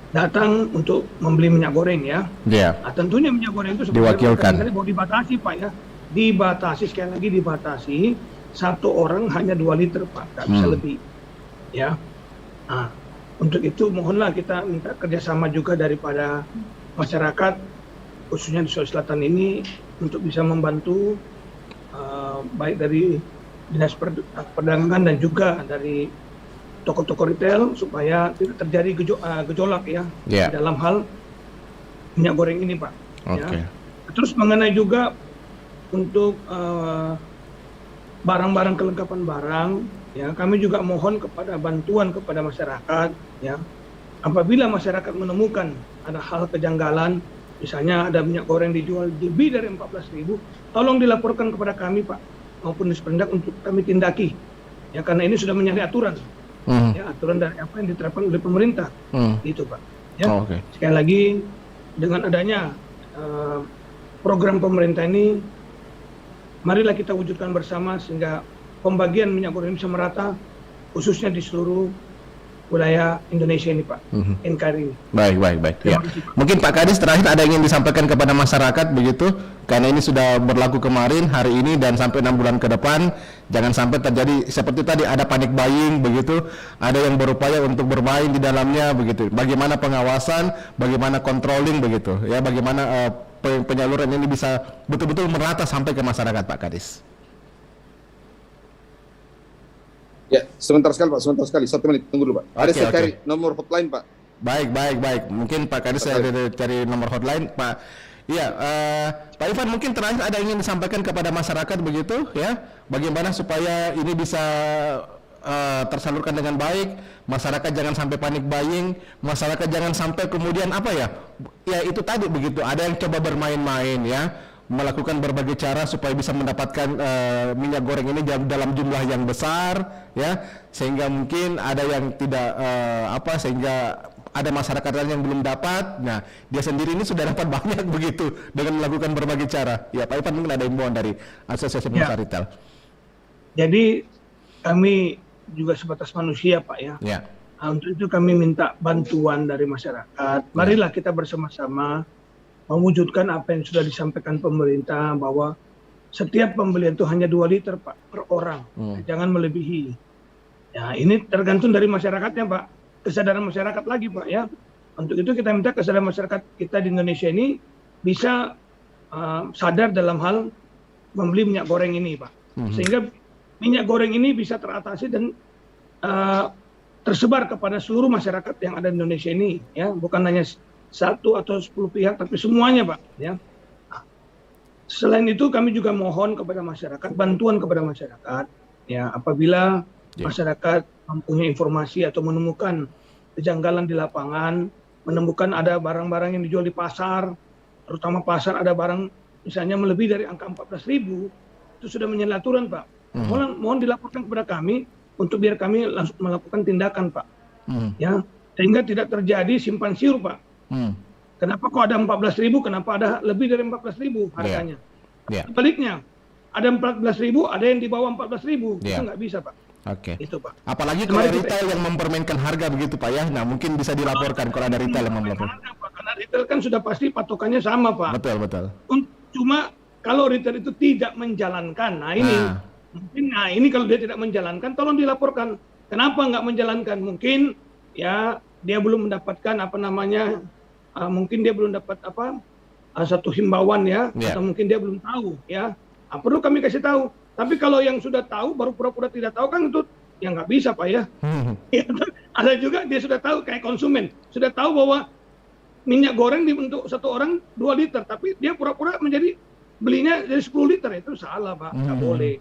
[SPEAKER 6] datang untuk membeli minyak goreng ya. Nah, tentunya minyak goreng itu
[SPEAKER 9] diwakilkan.
[SPEAKER 6] Mau dibatasi Pak ya, sekali lagi dibatasi, satu orang hanya 2 liter Pak, nggak bisa lebih ya. Nah, untuk itu mohonlah kita minta kerjasama juga daripada masyarakat khususnya di Sulawesi Selatan ini untuk bisa membantu baik dari Dinas Perdagangan dan juga dari toko-toko retail supaya tidak terjadi gejolak ya dalam hal minyak goreng ini Pak. Ya. Terus mengenai juga untuk barang-barang kelengkapan barang ya, kami juga mohon kepada bantuan kepada masyarakat ya. Apabila masyarakat menemukan ada hal kejanggalan, misalnya ada minyak goreng dijual lebih dari 14.000, tolong dilaporkan kepada kami Pak maupun Dinas Perdagangan untuk kami tindaki ya, karena ini sudah menyalahi aturan ya, aturan dari apa yang diterapkan oleh pemerintah itu Pak ya. Sekali lagi dengan adanya program pemerintah ini, marilah kita wujudkan bersama sehingga pembagian minyak goreng bisa merata khususnya di seluruh wilayah Indonesia ini Pak, NKRI.
[SPEAKER 9] Baik. Ya. Mungkin Pak Kadis terakhir ada yang ingin disampaikan kepada masyarakat begitu, karena ini sudah berlaku kemarin, hari ini dan sampai 6 bulan ke depan, jangan sampai terjadi seperti tadi ada panic buying begitu, ada yang berupaya untuk bermain di dalamnya begitu. Bagaimana pengawasan, bagaimana controlling begitu, ya bagaimana penyaluran ini bisa betul-betul merata sampai ke masyarakat Pak Kadis.
[SPEAKER 8] Ya, sebentar sekali Pak, 1 menit, tunggu dulu Pak. Ada saya cari nomor hotline Pak.
[SPEAKER 9] Baik. Mungkin Pak Kadis saya cari nomor hotline Pak. Iya, Pak Ivan mungkin terakhir ada yang ingin disampaikan kepada masyarakat begitu ya, bagaimana supaya ini bisa tersalurkan dengan baik, masyarakat jangan sampai panik buying, masyarakat jangan sampai kemudian apa ya itu tadi begitu, ada yang coba bermain-main ya, melakukan berbagai cara supaya bisa mendapatkan minyak goreng ini dalam jumlah yang besar ya, sehingga mungkin ada yang tidak sehingga ada masyarakat lain yang belum dapat. Nah, dia sendiri ini sudah dapat banyak begitu dengan melakukan berbagai cara. Ya, Pak Ivan mungkin ada imbauan dari Asosiasi Pengusaha Retail.
[SPEAKER 6] Jadi kami juga sebatas manusia Pak ya. Nah, untuk itu kami minta bantuan dari masyarakat. Marilah kita bersama-sama mewujudkan apa yang sudah disampaikan pemerintah, bahwa setiap pembelian itu hanya 2 liter Pak per orang, jangan melebihi. Ya, ini tergantung dari masyarakatnya Pak, kesadaran masyarakat lagi Pak ya. Untuk itu kita minta kesadaran masyarakat kita di Indonesia ini bisa sadar dalam hal membeli minyak goreng ini Pak, sehingga minyak goreng ini bisa teratasi dan tersebar kepada seluruh masyarakat yang ada di Indonesia ini ya, bukan hanya 1 atau 10 pihak, tapi semuanya Pak ya. Nah, selain itu kami juga mohon kepada masyarakat, bantuan kepada masyarakat ya, apabila masyarakat mempunyai informasi atau menemukan kejanggalan di lapangan, menemukan ada barang-barang yang dijual di pasar, terutama pasar ada barang misalnya melebihi dari angka 14.000, itu sudah menyalahi aturan Pak. Mohon dilaporkan kepada kami untuk biar kami langsung melakukan tindakan Pak ya, sehingga tidak terjadi simpang siur Pak. Kenapa kok ada 14.000, kenapa ada lebih dari 14.000 harganya? Sebaliknya, ada 14.000, ada yang di bawah 14.000, itu nggak bisa Pak. Itu Pak.
[SPEAKER 9] Apalagi kalau retail yang mempermainkan harga begitu Pak ya, nah mungkin bisa dilaporkan kalau ada retail yang melaporkan.
[SPEAKER 6] Karena retail kan sudah pasti patokannya sama Pak.
[SPEAKER 9] Betul.
[SPEAKER 6] Cuma kalau retail itu tidak menjalankan, ini kalau dia tidak menjalankan, tolong dilaporkan. Kenapa nggak menjalankan? Mungkin ya dia belum mendapatkan mungkin dia belum dapat satu himbauan ya, atau mungkin dia belum tahu ya. Perlu kami kasih tahu. Tapi kalau yang sudah tahu baru pura-pura tidak tahu kan itu ya nggak bisa Pak ya. Ada juga dia sudah tahu, kayak konsumen sudah tahu bahwa minyak goreng untuk 1 orang 2 liter, tapi dia pura-pura menjadi belinya dari 10 liter, itu salah Pak, nggak boleh.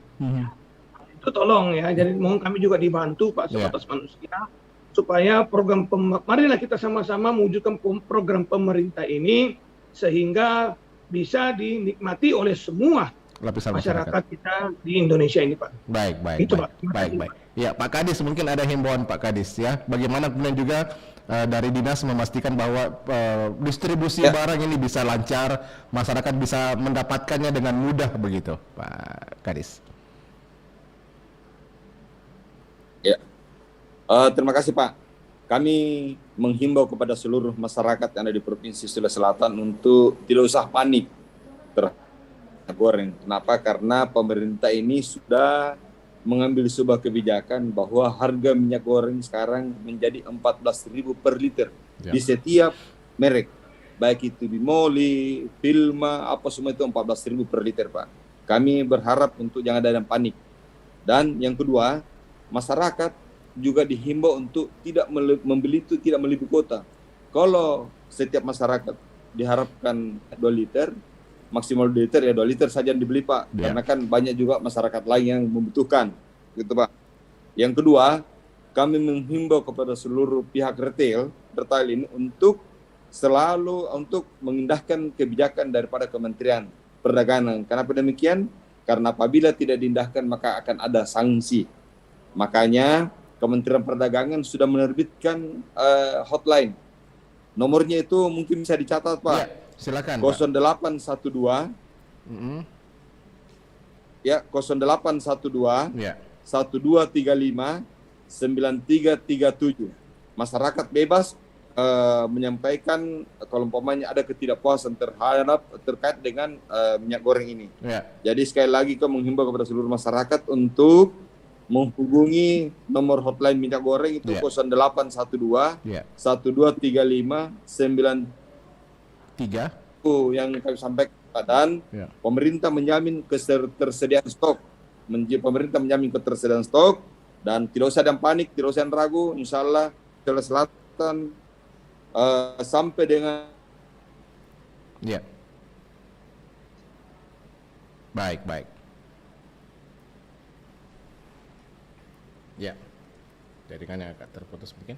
[SPEAKER 6] Itu tolong ya. Jadi mohon kami juga dibantu Pak sebatas manusia, supaya marilah kita sama-sama mewujudkan program pemerintah ini sehingga bisa dinikmati oleh semua lapisan masyarakat kita di Indonesia ini Pak.
[SPEAKER 9] Baik. Ya Pak Kadis, mungkin ada himbauan Pak Kadis ya, bagaimana kemudian juga dari dinas memastikan bahwa distribusi barang ini bisa lancar, masyarakat bisa mendapatkannya dengan mudah begitu Pak Kadis.
[SPEAKER 8] Ya. Terima kasih Pak. Kami menghimbau kepada seluruh masyarakat yang ada di Provinsi Sulawesi Selatan untuk tidak usah panik terhadap goreng. Kenapa? Karena pemerintah ini sudah mengambil sebuah kebijakan bahwa harga minyak goreng sekarang menjadi 14.000 per liter di setiap merek, baik itu Bimoli, Pilma, apa semua itu 14.000 per liter Pak. Kami berharap untuk jangan ada panik. Dan yang kedua, masyarakat juga dihimbau untuk tidak membeli itu tidak melebihi kuota. Kalau setiap masyarakat diharapkan 2 liter, maksimal 2 liter ya 2 liter saja yang dibeli Pak. Karena kan banyak juga masyarakat lain yang membutuhkan, gitu Pak. Yang kedua, kami menghimbau kepada seluruh pihak retail ini untuk selalu mengindahkan kebijakan daripada Kementerian Perdagangan. Kenapa demikian? Karena apabila tidak diindahkan maka akan ada sanksi. Makanya Kementerian Perdagangan sudah menerbitkan hotline. Nomornya itu mungkin bisa dicatat Pak.
[SPEAKER 9] Silakan
[SPEAKER 8] 0812 ya 0812 1235 9337 masyarakat bebas menyampaikan kalau umpamanya ada ketidakpuasan terkait dengan minyak goreng ini. Jadi sekali lagi kami menghimbau kepada seluruh masyarakat untuk menghubungi nomor hotline minyak goreng itu 0812 1235 93 yang kami sampaikan, dan pemerintah menjamin ketersediaan stok. Pemerintah menjamin ketersediaan stok dan tidak usah ada panik, tidak usah ragu. Insya Allah Sulawesi Selatan sampai dengan
[SPEAKER 9] baik. Jaringannya agak terputus mungkin.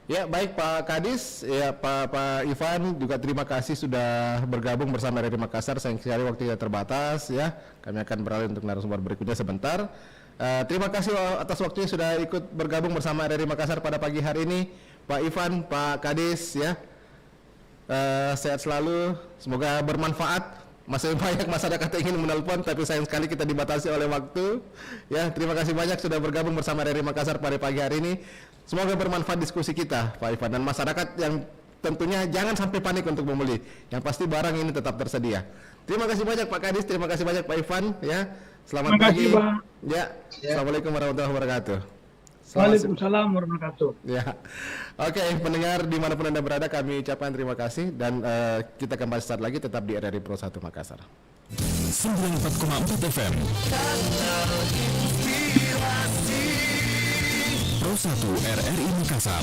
[SPEAKER 9] Ya, baik Pak Kadis, ya Pak Ivan juga terima kasih sudah bergabung bersama RRI Makassar. Sayang sekali waktunya terbatas ya. Kami akan beralih untuk narasumber berikutnya sebentar. Terima kasih atas waktunya sudah ikut bergabung bersama RRI Makassar pada pagi hari ini. Pak Ivan, Pak Kadis ya. Sehat selalu, semoga bermanfaat. Masih banyak masyarakat yang ingin menelpon, tapi sayang sekali kita dibatasi oleh waktu. Ya, terima kasih banyak sudah bergabung bersama RRI Makassar pada pagi hari ini. Semoga bermanfaat diskusi kita, Pak Ivan, dan masyarakat yang tentunya jangan sampai panik untuk membeli. Yang pasti barang ini tetap tersedia. Terima kasih banyak Pak Kadis, terima kasih banyak Pak Ivan. Ya, selamat pagi. Ya, Assalamualaikum warahmatullahi wabarakatuh.
[SPEAKER 6] Waalaikumsalam warahmatullahi wabarakatuh.
[SPEAKER 9] Ya, oke, pendengar dimanapun Anda berada, kami ucapkan terima kasih dan kita kembali start lagi tetap di RRI Pro 1 Makassar.
[SPEAKER 3] 94,4 FM Pro 1 RRI Makassar.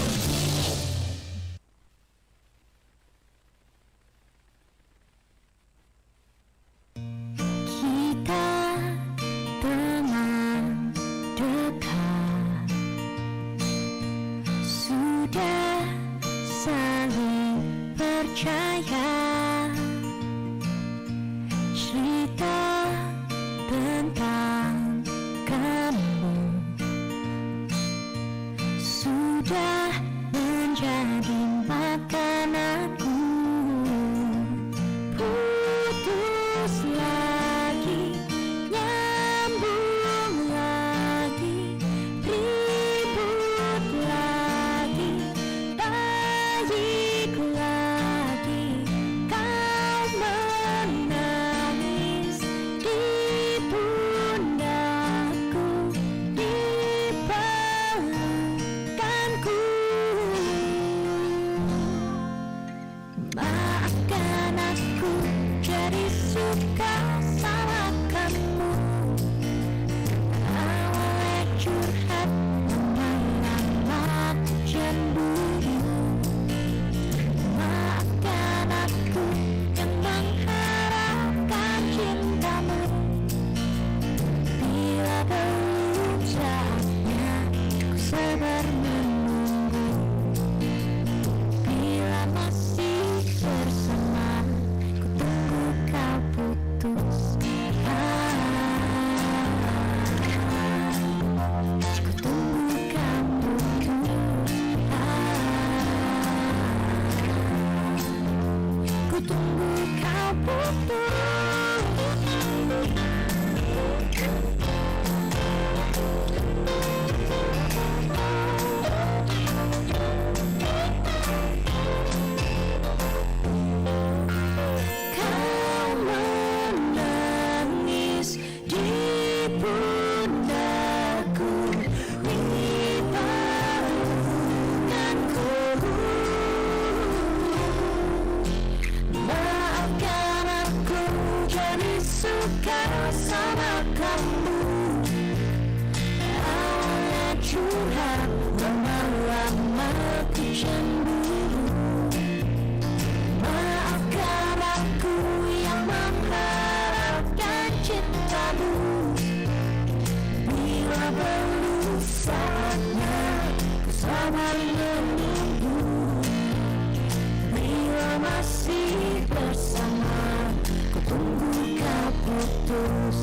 [SPEAKER 11] Masih bersama, ku tunggu kau putus.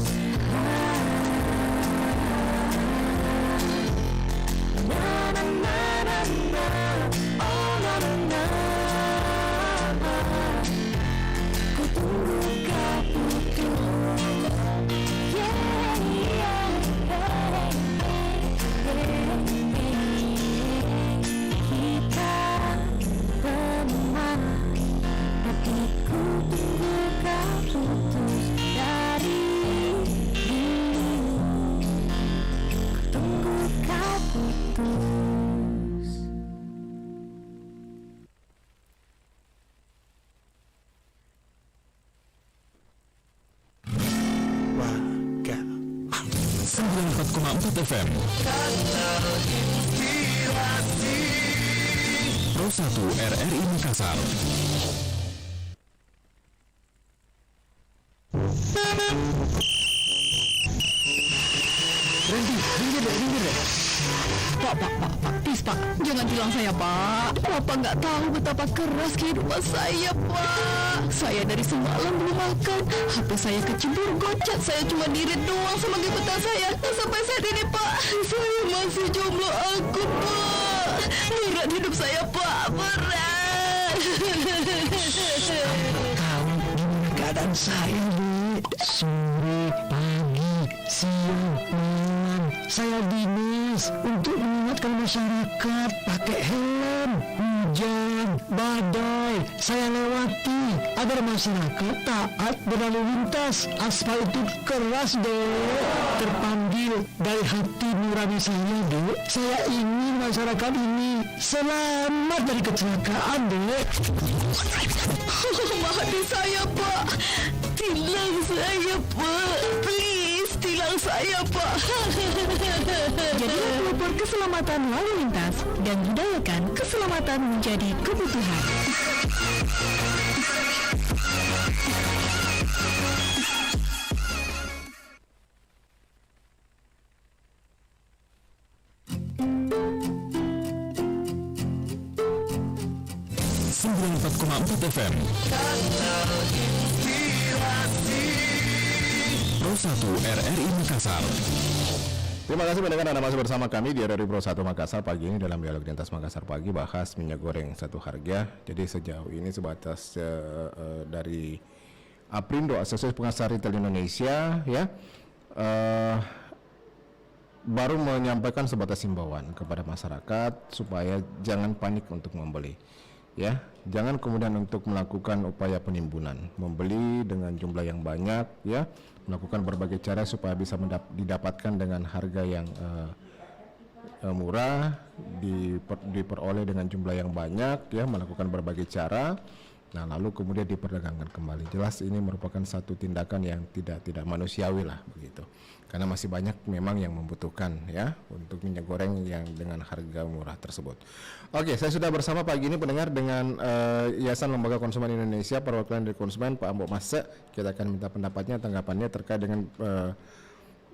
[SPEAKER 3] FM. Pro 1 RRI Makassar.
[SPEAKER 11] Randy, minggir deh. Pak, please Pak, jangan bilang saya Pak. Bapak nggak tahu betapa keras kehidupan saya Pak. Saya dari semalam belum makan, HP saya kecebur gocet, saya cuma dirit doang sama gebetan saya. Dan sampai saat ini Pak, saya masih jomblo aku Pak. Berat hidup saya Pak, berat.
[SPEAKER 12] Tahu gimana keadaan saya Bu? Sore, pagi, siang, malam saya dinas untuk mengingatkan masyarakat pakai helm, hujan, badai saya lewati agar masyarakat taat berlalu lintas. Aspal itu keras Dek, terpanggil dari hati nurani saya Dek. Saya ingin masyarakat ini selamat dari kecelakaan Dek.
[SPEAKER 11] Maafin saya Pak, tilang saya Pak, please tilang saya Pak.
[SPEAKER 13] Jadilah pelopor keselamatan lalu lintas dan budayakan keselamatan menjadi kebutuhan.
[SPEAKER 3] FM. Pro 1 RRI Makassar.
[SPEAKER 9] Terima kasih mendengar Anda masih bersama kami di RRI Pro 1 Makassar pagi ini dalam dialog lintas Makassar pagi, bahas minyak goreng satu harga. Jadi sejauh ini sebatas dari Aprindo, Asosiasi Pengasar Retail Indonesia ya, baru menyampaikan sebatas himbauan kepada masyarakat supaya jangan panik untuk membeli. Ya, jangan kemudian untuk melakukan upaya penimbunan, membeli dengan jumlah yang banyak, ya, melakukan berbagai cara supaya bisa didapatkan dengan harga yang murah, diperoleh dengan jumlah yang banyak, ya, melakukan berbagai cara, nah lalu kemudian diperdagangkan kembali. Jelas ini merupakan satu tindakan yang tidak manusiawi lah begitu. Karena masih banyak memang yang membutuhkan ya untuk minyak goreng yang dengan harga murah tersebut. Oke, saya sudah bersama pagi ini pendengar dengan Yayasan Lembaga Konsumen Indonesia, perwakilan dari konsumen Pak Ambo Mase. Kita akan minta pendapatnya, tanggapannya terkait dengan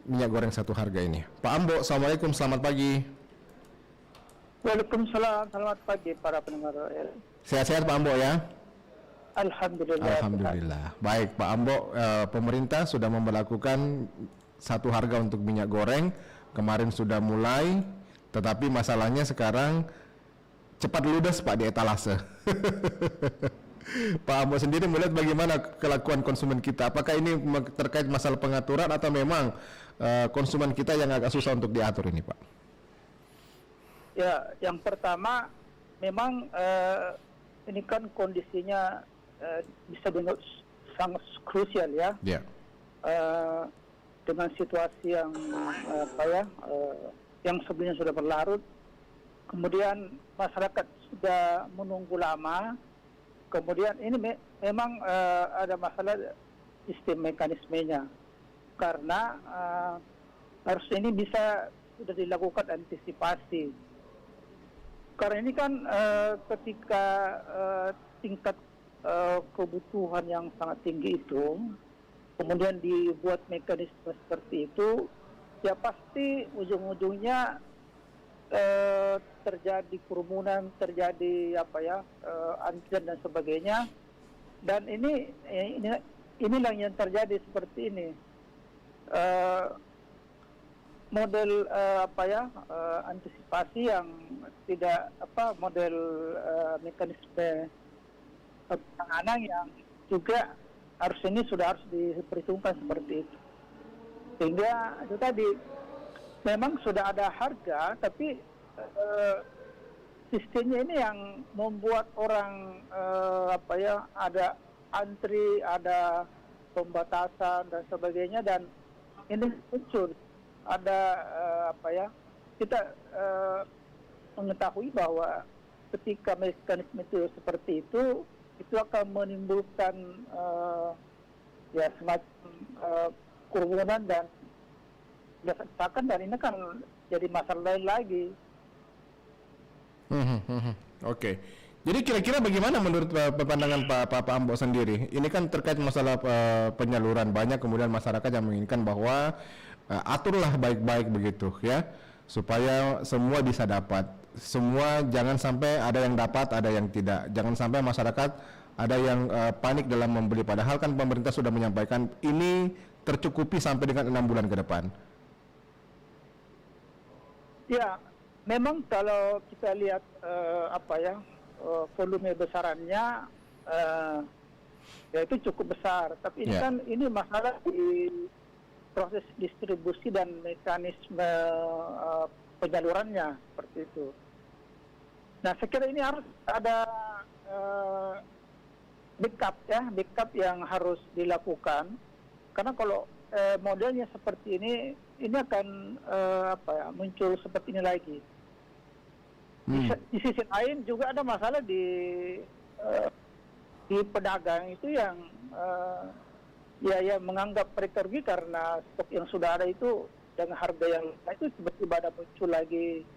[SPEAKER 9] minyak goreng satu harga ini. Pak Ambo, assalamualaikum, selamat pagi.
[SPEAKER 10] Waalaikumsalam, selamat pagi para pendengar.
[SPEAKER 9] Sehat-sehat Pak Ambo ya.
[SPEAKER 10] Alhamdulillah.
[SPEAKER 9] Alhamdulillah. Baik Pak Ambo, pemerintah sudah memberlakukan satu harga untuk minyak goreng, kemarin sudah mulai, tetapi masalahnya sekarang cepat ludes Pak di etalase. Pak Ambo sendiri melihat bagaimana kelakuan konsumen kita, apakah ini terkait masalah pengaturan atau memang konsumen kita yang agak susah untuk diatur ini Pak?
[SPEAKER 10] Ya, yang pertama memang ini kan kondisinya bisa dengan sangat krusial ya. Yeah. Dengan situasi yang yang sebelumnya sudah berlarut, kemudian masyarakat sudah menunggu lama, kemudian ini memang ada masalah sistem mekanismenya, karena harus ini bisa sudah dilakukan antisipasi, karena ini kan ketika tingkat kebutuhan yang sangat tinggi itu kemudian dibuat mekanisme seperti itu, ya pasti ujung-ujungnya terjadi kerumunan, terjadi antrian dan sebagainya. Dan inilah yang terjadi seperti ini. Model antisipasi yang tidak model mekanisme penanganan yang juga harus diperhitungkan seperti itu. Sehingga itu tadi memang sudah ada harga, tapi sistemnya ini yang membuat orang ada antri, ada pembatasan dan sebagainya, dan ini muncul ada kita mengetahui bahwa ketika mekanisme itu seperti itu akan menimbulkan semacam kerumunan dan desakan dan ini kan jadi masalah lain lagi.
[SPEAKER 9] Oke. Jadi kira-kira bagaimana menurut pandangan Pak Ambo sendiri? Ini kan terkait masalah penyaluran, banyak kemudian masyarakat yang menginginkan bahwa aturlah baik-baik begitu ya, supaya semua bisa dapat. Semua jangan sampai ada yang dapat, ada yang tidak. Jangan sampai masyarakat ada yang panik dalam membeli, padahal kan pemerintah sudah menyampaikan ini tercukupi sampai dengan 6 bulan ke depan.
[SPEAKER 10] Ya, memang kalau kita lihat volume besarannya ya itu cukup besar, tapi ini kan ini masalah di proses distribusi dan mekanisme penyalurannya seperti itu. Nah, saya kira ini harus ada backup yang harus dilakukan, karena kalau modelnya seperti ini akan muncul seperti ini lagi. Di sisi lain juga ada masalah di pedagang itu yang menganggap mereka rugi karena stok yang sudah ada itu dengan harga yang itu tiba-tiba ada muncul lagi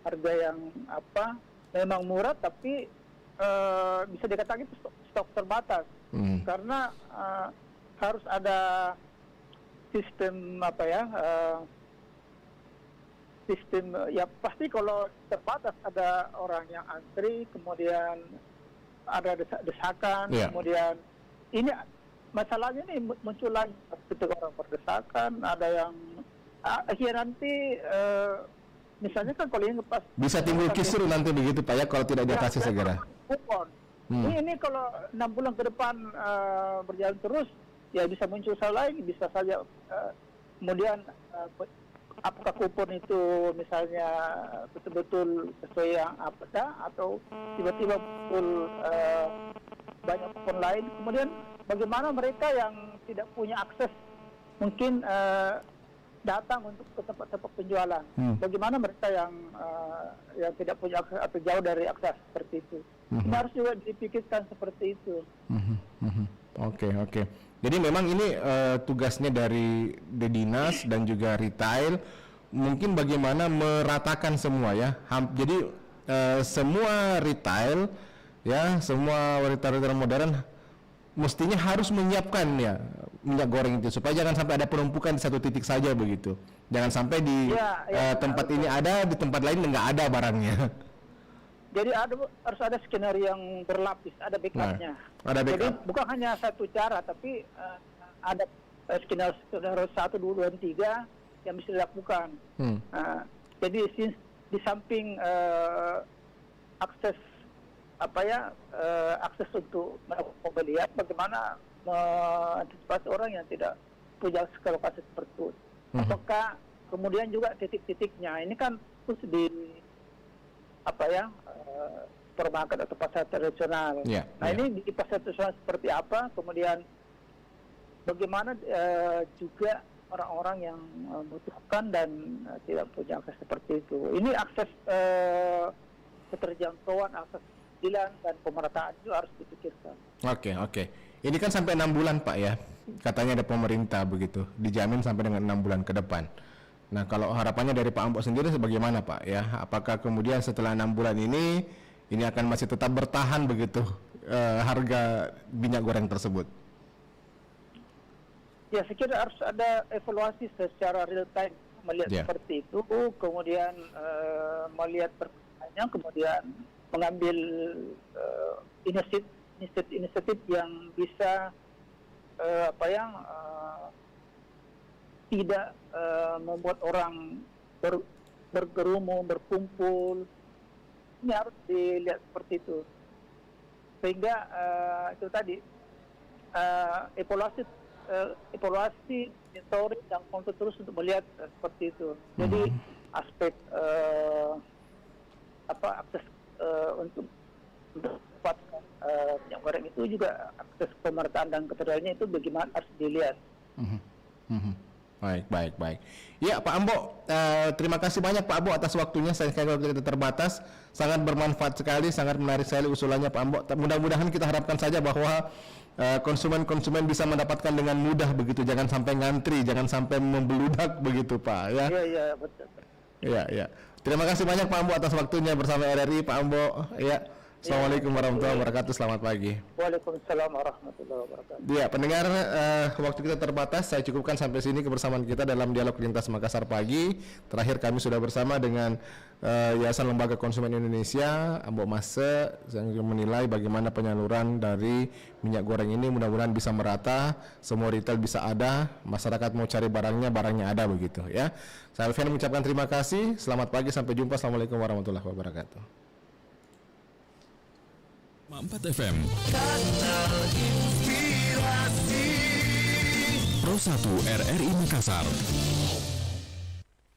[SPEAKER 10] harga yang memang murah, tapi bisa dikatakan itu stok terbatas karena harus ada sistem sistem ya pasti kalau terbatas ada orang yang antri, kemudian ada desakan, kemudian ini masalahnya ini muncul lagi ketika orang berdesakan, ada yang nanti misalnya kan kalau yang pas
[SPEAKER 9] bisa timbul kisru nanti begitu Pak ya kalau tidak diatasi segera.
[SPEAKER 10] Kupon. Ini kalau 6 bulan ke depan berjalan terus ya bisa muncul salah lain, bisa saja kemudian apakah kupon itu misalnya betul-betul sesuai yang atau tiba-tiba betul banyak kupon lain. Kemudian bagaimana mereka yang tidak punya akses mungkin datang untuk ke tempat-tempat penjualan. Bagaimana mereka yang tidak punya akses atau jauh dari akses seperti itu. Ini harus juga dipikirkan seperti itu.
[SPEAKER 9] Oke. Jadi memang ini tugasnya dari dinas dan juga retail, mungkin bagaimana meratakan semua ya. Jadi semua retail ya, semua retail modern mestinya harus menyiapkan ya minyak goreng itu supaya jangan sampai ada penumpukan di satu titik saja begitu. Jangan sampai di tempat ini ada, di tempat lain nggak ada barangnya.
[SPEAKER 10] Jadi harus ada skenario yang berlapis, ada backupnya.
[SPEAKER 9] Ada backup.
[SPEAKER 10] Jadi bukan hanya satu cara, tapi ada skenario 1, 2, dan 3 yang bisa dilakukan. Jadi di samping akses akses untuk melakukan pembelian, bagaimana mengantisipasi orang yang tidak punya lokasi seperti itu. Apakah kemudian juga titik-titiknya ini kan harus di supermarket atau pasar tradisional. Ini di pasar tradisional seperti apa? Kemudian bagaimana juga orang-orang yang membutuhkan dan tidak punya akses seperti itu. Ini akses keterjangkauan, akses keadilan dan pemerataan itu harus dipikirkan.
[SPEAKER 9] Oke. Ini kan sampai 6 bulan Pak ya. Katanya ada pemerintah begitu, dijamin sampai dengan 6 bulan ke depan. Nah, kalau harapannya dari Pak Ambo sendiri sebagaimana Pak ya? Apakah kemudian setelah 6 bulan ini akan masih tetap bertahan begitu harga minyak goreng tersebut?
[SPEAKER 10] Ya, saya kira harus ada evaluasi secara real time melihat seperti itu, kemudian melihat perkembangannya, kemudian mengambil inisiatif yang bisa tidak membuat orang bergerumun, berkumpul. Ini harus dilihat seperti itu. Sehingga itu tadi evaluasi, monitoring dan kontrol terus untuk melihat seperti itu. Jadi aspek akses untuk mendapatkan minyak goreng itu juga akses pemerataan dan ketersediaannya itu bagaimana harus dilihat.
[SPEAKER 9] Baik. Ya Pak Ambo, terima kasih banyak Pak Ambo atas waktunya. Saya kira kita terbatas, sangat bermanfaat sekali, sangat menarik sekali usulannya Pak Ambo. Mudah-mudahan kita harapkan saja bahwa konsumen bisa mendapatkan dengan mudah begitu, jangan sampai ngantri, jangan sampai membeludak begitu Pak ya.
[SPEAKER 10] Iya betul.
[SPEAKER 9] Ya. Terima kasih banyak Pak Ambo atas waktunya bersama RRI Pak Ambo. Ya. Assalamualaikum warahmatullahi wabarakatuh. Selamat pagi.
[SPEAKER 10] Waalaikumsalam warahmatullahi wabarakatuh.
[SPEAKER 9] Ya, pendengar, waktu kita terbatas. Saya cukupkan sampai sini kebersamaan kita dalam Dialog Lintas Makassar pagi. Terakhir kami sudah bersama dengan Yayasan Lembaga Konsumen Indonesia, Ambo Mase, yang menilai bagaimana penyaluran dari minyak goreng ini. Mudah-mudahan bisa merata, semua retail bisa ada, masyarakat mau cari barangnya ada begitu ya. Saya Alfian mengucapkan terima kasih. Selamat pagi, sampai jumpa. Assalamualaikum warahmatullahi wabarakatuh.
[SPEAKER 3] 4 FM
[SPEAKER 2] Kanal Inspirasi
[SPEAKER 3] Pro 1 RRI Makassar.